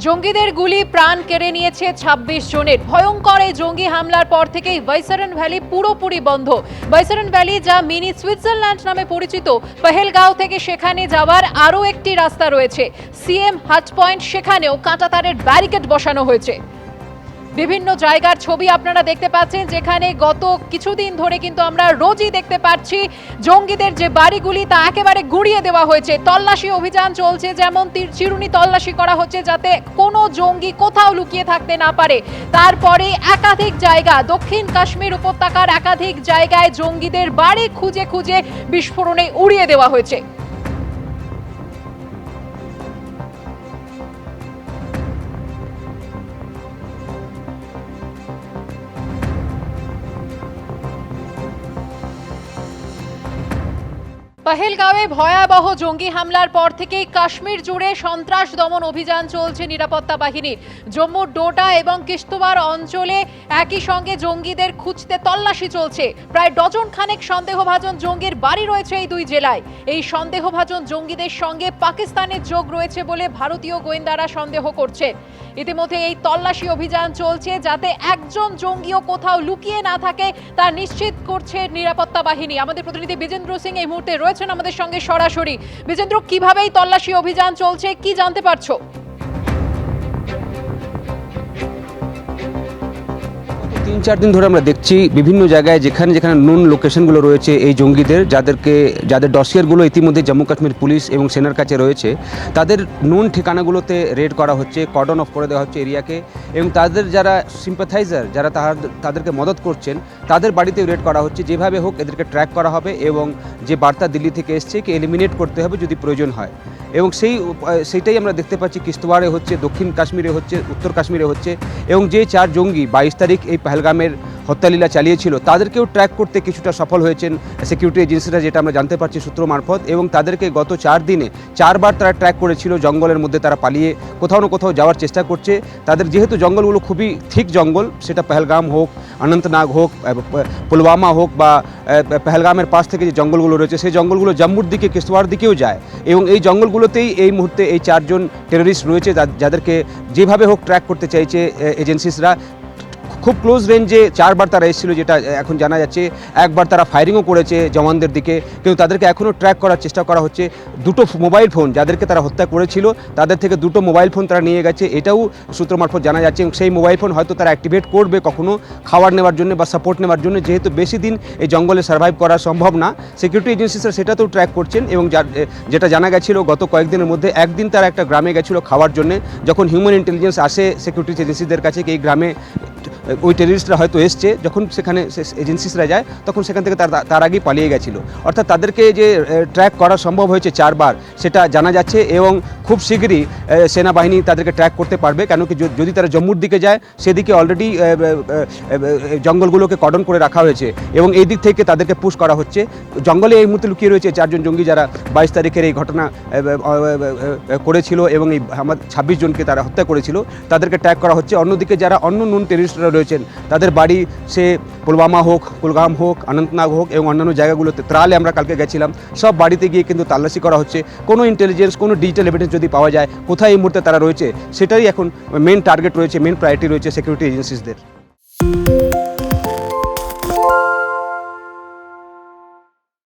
জঙ্গিদের গুলি প্রাণ কেড়ে নিয়েছে ২৬ জনের। ভয়ঙ্কর এই জঙ্গি হামলার পর থেকেই ভাইসরেন ভ্যালি পুরোপুরি বন্ধ। ভাইসরেন ভ্যালি, যা মিনি সুইজারল্যান্ড নামে পরিচিত, পহেলগাঁও থেকে সেখানে যাওয়ার আরও একটি রাস্তা রয়েছে, সিএম হাট পয়েন্ট। সেখানেও কাঁটাতারের ব্যারিকেড বসানো হয়েছে। বিভিন্ন জায়গার ছবি আপনারা দেখতে পাচ্ছেন, যেখানে গত কিছুদিন ধরে কিন্তু আমরা রোজই দেখতে পাচ্ছি জঙ্গিদের যে বাড়িগুলি তা একেবারে গুঁড়িয়ে দেওয়া হয়েছে। তল্লাশি অভিযান চলছে, যেমন চিরুনি তল্লাশি করা হচ্ছে যাতে কোনো জঙ্গি কোথাও লুকিয়ে থাকতে না পারে। তারপরে একাধিক জায়গা, দক্ষিণ কাশ্মীর উপত্যকার একাধিক জায়গায় জঙ্গিদের বাড়ি খুঁজে খুঁজে বিস্ফোরণে উড়িয়ে দেওয়া হয়েছে। পহেলগাঁওয়ে ভয়াবহ জঙ্গি হামলার পর থেকেই কাশ্মীর জুড়ে সন্ত্রাস দমন অভিযান চলছে নিরাপত্তা বাহিনীর। জম্মুর ডোডা এবং কিশতওয়াড় অঞ্চলে একই সঙ্গে জঙ্গিদের খুঁজতে তল্লাশি চলছে। প্রায় ডজন খানেক সন্দেহভাজন জঙ্গির বাড়ি রয়েছে এই দুই জেলায়। এই সন্দেহভাজন জঙ্গিদের সঙ্গে পাকিস্তানের যোগ রয়েছে বলে ভারতীয় গোয়েন্দারা সন্দেহ করছে। ইতিমধ্যে এই তল্লাশি অভিযান চলছে যাতে একজন জঙ্গিও কোথাও লুকিয়ে না থাকে তা নিশ্চিত করছে নিরাপত্তা বাহিনী। আমাদের প্রতিনিধি বিজেন্দ্র সিং এই মুহূর্তে রয়েছেন আমাদের সঙ্গে সরাসরি। বিজেন্দ্র, কিভাবে এই তল্লাশি অভিযান চলছে, কি জানতে পারছো? ৩-৪ দিন ধরে আমরা দেখছি বিভিন্ন জায়গায় যেখানে যেখানে নোন লোকেশনগুলো রয়েছে এই জঙ্গিদের, যাদের ডসিয়ারগুলো ইতিমধ্যে জম্মু কাশ্মীর পুলিশ এবং সেনার কাছে রয়েছে, তাদের নোন ঠিকানাগুলোতে রেড করা হচ্ছে, কর্ডন অফ করে দেওয়া হচ্ছে এরিয়াকে, এবং তাদের যারা সিম্প্যাথাইজার, যারা তাদেরকে মদত করছেন, তাদের বাড়িতে রেড করা হচ্ছে। যেভাবে হোক এদেরকে ট্র্যাক করা হবে এবং যে বার্তা দিল্লি থেকে এসছে কে এলিমিনেট করতে হবে যদি প্রয়োজন হয়। এবং সেইটাই আমরা দেখতে পাচ্ছি কিশতওয়াড়ে হচ্ছে, দক্ষিণ কাশ্মীরে হচ্ছে, উত্তর কাশ্মীরে হচ্ছে। এবং যে ৪ জঙ্গি ২২ তারিখ এই পহেলগামের হত্যালীলা চালিয়েছিল তাদেরকেও ট্র্যাক করতে কিছুটা সফল হয়েছেন সিকিউরিটি এজেন্সিরা, যেটা আমরা জানতে পারছি সূত্র মারফত। এবং তাদেরকে গত ৪ দিনে ৪ বার তারা ট্র্যাক করেছিল। জঙ্গলের মধ্যে তারা পালিয়ে কোথাও না কোথাও যাওয়ার চেষ্টা করছে। তাদের যেহেতু জঙ্গলগুলো খুবই থিক জঙ্গল, সেটা পহেলগাম হোক, অনন্তনাগ হোক, পুলওয়ামা হোক, বা পহেলগামের পাশ থেকে যে জঙ্গলগুলো রয়েছে সেই জঙ্গলগুলো জম্মুর দিকে, কিশতওয়াড় দিকেও যায়। এবং এই জঙ্গলগুলোতেই এই মুহূর্তে এই ৪ জন টেররিস্ট রয়েছে যাদেরকে যেভাবে হোক ট্র্যাক করতে চাইছে এজেন্সিসরা। খুব ক্লোজ রেঞ্জে ৪ বার তারা এসেছিল, যেটা এখন জানা যাচ্ছে। একবার তারা ফায়ারিংও করেছে জওয়ানদের দিকে, কিন্তু তাদেরকে এখনও ট্র্যাক করার চেষ্টা করা হচ্ছে। 2টো মোবাইল ফোন যাদেরকে তারা হত্যা করেছিল তাদের থেকে 2টো মোবাইল ফোন তারা নিয়ে গেছে, এটাও সূত্র মারফত জানা যাচ্ছে। এবং সেই মোবাইল ফোন হয়তো তারা অ্যাক্টিভেট করবে কখনো খাবার নেওয়ার জন্য বা সাপোর্ট নেওয়ার জন্য, যেহেতু বেশি দিন এই জঙ্গলে সার্ভাইভ করা সম্ভব না। সিকিউরিটি এজেন্সিসরা সেটাতেও ট্র্যাক করছেন। এবং যেটা জানা গেছিলো গত কয়েকদিনের মধ্যে একদিন তারা একটা গ্রামে গেছিলো খাওয়ার জন্য। যখন হিউম্যান ইন্টেলিজেন্স আসে সিকিউরিটি এজেন্সিদের কাছে কি এই গ্রামে ওই টেররিস্টরা হয়তো এসছে, যখন সেখানে এজেন্সিসরা যায় তখন সেখান থেকে তার আগেই পালিয়ে গেছিলো। অর্থাৎ তাদেরকে যে ট্র্যাক করা সম্ভব হয়েছে 4 বার সেটা জানা যাচ্ছে। এবং খুব শীঘ্রই সেনাবাহিনী তাদেরকে ট্র্যাক করতে পারবে, কেন কি যদি তারা জম্মুর দিকে যায় সেদিকে অলরেডি জঙ্গলগুলোকে কর্ডন করে রাখা হয়েছে এবং এই দিক থেকে তাদেরকে পুশ করা হচ্ছে। জঙ্গলে এই মুহূর্তে লুকিয়ে রয়েছে 4 জন জঙ্গি, যারা 22 তারিখের এই ঘটনা করেছিল এবং এই 26 জনকে তারা হত্যা করেছিল। তাদেরকে ট্র্যাক করা হচ্ছে। অন্যদিকে যারা অন্য নুন টেররিস্টরা রয়েছেন তাদের বাড়ি, সে পুলওয়ামা হোক, কুলগাম হোক, অনন্তনাগ হোক এবং অন্যান্য জায়গাগুলোতে, ত্রালে আমরা কালকে গেছিলাম, সব বাড়িতে গিয়ে কিন্তু তল্লাশি করা হচ্ছে। কোনো ইন্টেলিজেন্স, কোনো ডিজিটাল এভিডেন্স যদি পাওয়া যায় কোথায় এই মুহূর্তে তারা রয়েছে, সেটাই এখন মেন টার্গেট রয়েছে, মেন প্রায়োরিটি রয়েছে সিকিউরিটি এজেন্সিসদের।